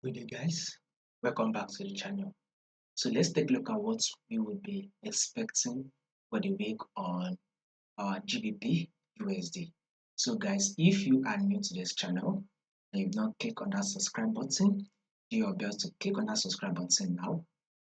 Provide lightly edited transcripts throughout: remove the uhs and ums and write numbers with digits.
Good day guys, welcome back to the channel. So let's take a look at what we will be expecting for the week on our GBP USD. So guys, if you are new to this channel and you've not clicked on that subscribe button, do your best to click on that subscribe button now,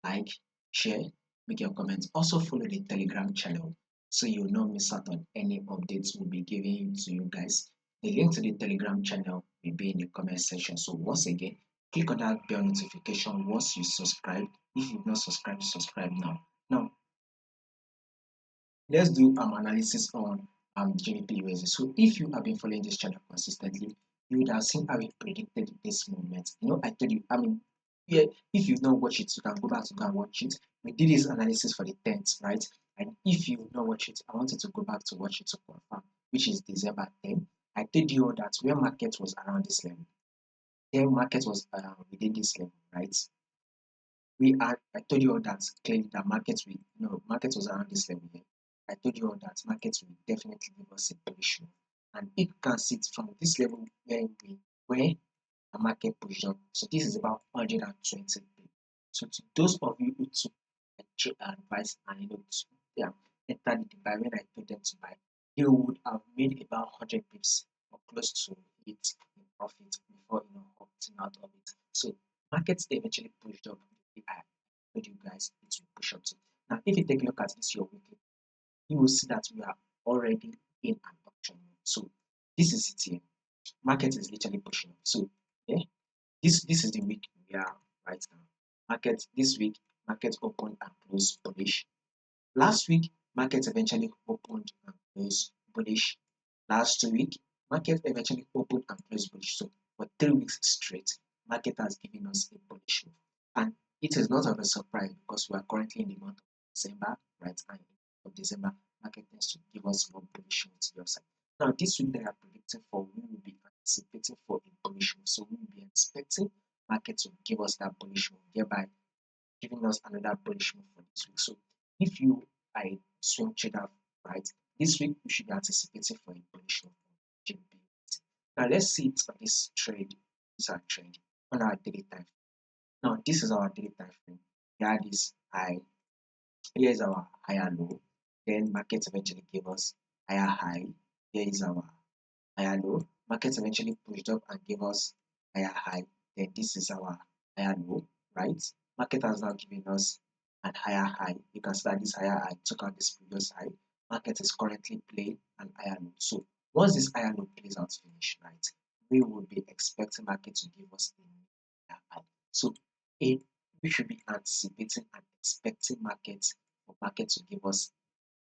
like, share, make your comments. Also follow the Telegram channel so you'll not miss out on any updates we'll be giving to you guys. The link to the Telegram channel will be in the comment section. So once again, click on that bell notification once you subscribe. If you've not subscribed, subscribe now. Now, let's do analysis on GBPUSD. So if you have been following this channel consistently, you would have seen how we predicted this movement. I told you, yeah, if you've not watched it, you can go back to go and watch it. We did this analysis for the 10th, right? And if you've not watched it, I wanted to go back to watch it to confirm, which is December 10. I told you that where market was around this level, then market was within this level, right? I told you all that clearly that market was around this level here. I told you all that markets will definitely give us a bullish move. And it can sit from this level where the market pushed up. So this is about 120 pips. So to those of you who took advice and entered the buy when I told them to buy, they would have made about 100 pips or close to it in profit before opting out of it. So markets eventually pushed up. I told you guys it will push up to. Now, if you take a look at this your weekly, you will see that we are already in an auction mode. So this is it here. Market is literally pushing up. So yeah, this is the week we are right now. Market this week, market opened and closed bullish. Last week, market eventually opened and closed bullish. Last week, market eventually opened and closed bullish. So for 3 weeks straight, market has given us a bullish move. And it is not of a surprise because we are currently in the month of December, right? And of December, market tends to give us more bullish move to the upside. Now, this week they are predicting for, we will be anticipating for a bullish move. So we will be expecting market to give us that bullish move, thereby giving us another bullish move for this week. So if you are a swing trader, right, this week we should be anticipating for a bullish move for GBP. Now let's see it on this trade. This is our trade on our daily time. Now this is our daily time frame. We had this high. Here is our higher low. Then market eventually gave us higher high. Here is our higher low. Market eventually pushed up and gave us higher high. Then this is our higher low, right? Market has now given us an higher high. You can see that this higher high took out this previous high. Market is currently playing an higher low. So once this higher low plays out finish, right, we will be expecting market to give us a higher high. So a we should be anticipating and expecting market to give us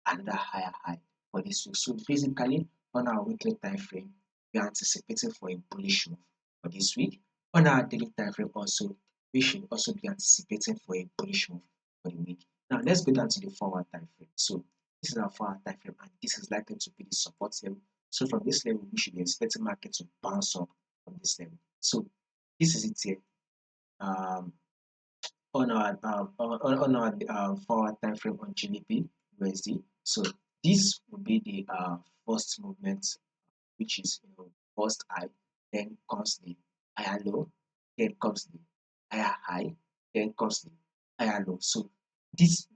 another higher high for this week. So basically, on our weekly time frame, we are anticipating for a bullish move for this week. On our daily time frame also, we should also be anticipating for a bullish move for the week. Now let's go down to the forward time frame. So this is our forward time frame, and this is likely to be the support level. So from this level, we should be expecting market to bounce up from this level. So this is it here. On our forward time frame on GBP USD. So this would be the first movement, which is first high, then comes the higher low, then comes the higher high, then comes the higher low. So this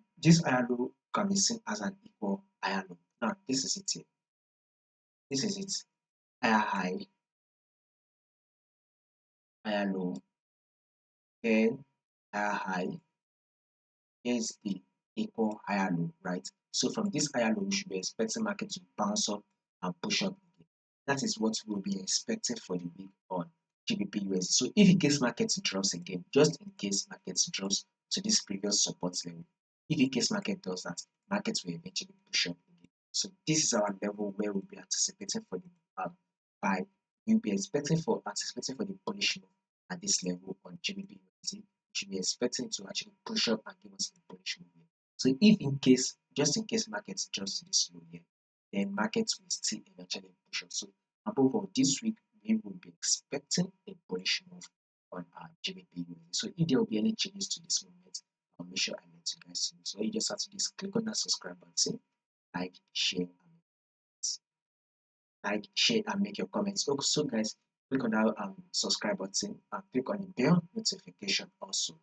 higher low can be seen as an equal higher low. Now this is it here. This is it. Higher high, higher low, then higher high. Here's the equal higher low, right? So from this higher low, we should be expecting market to bounce up and push up again. That is what we'll be expecting for the week on GBP USD. So if in case market drops again, just in case market drops to this previous support level, if in case market does that, market will eventually push up again. So this is our level where we'll be anticipating for the buy. We'll be anticipating for the bullish move at this level on GBP USD. Should be expecting to actually push up and give us a bullish movement. So if in case, just in case markets drops to this low here, then markets will still eventually push up. So above all, this week we will be expecting a bullish move on our GBP. So if there will be any changes to this movement, I'll make sure I let you guys know. So you just have to just click on that subscribe button, like, share, and make your comments. Also, guys, click on that subscribe button and click on the bell notification also.